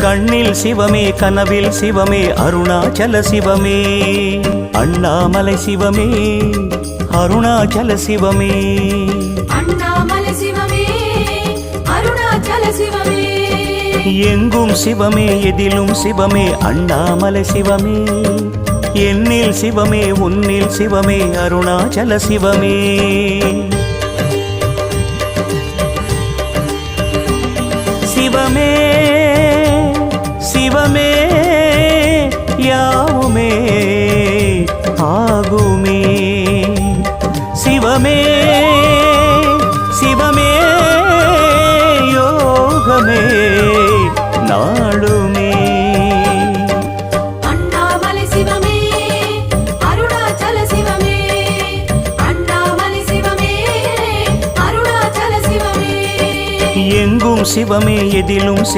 கண்ணில் சிவமே கனவில் சிவமே அருணாச்சல சிவமே அண்ணாமலை சிவமே அருணாச்சல சிவமே அண்ணாமலை சிவமே அருணாச்சல சிவமே எங்கும் சிவமே எதிலும் சிவமே அண்ணாமலை சிவமே என்னில் சிவமே உன்னில் சிவமே அருணாச்சல சிவமே சிவமே சிவமே யாவுமே ஆகுமே சிவமே சிவமே யோகமே நாளுமே அண்ணாமலை சிவமே அருணாச்சல சிவமே அண்ணாமலை சிவமே அருணாச்சல சிவமே எங்கும் சிவமே எதிலும்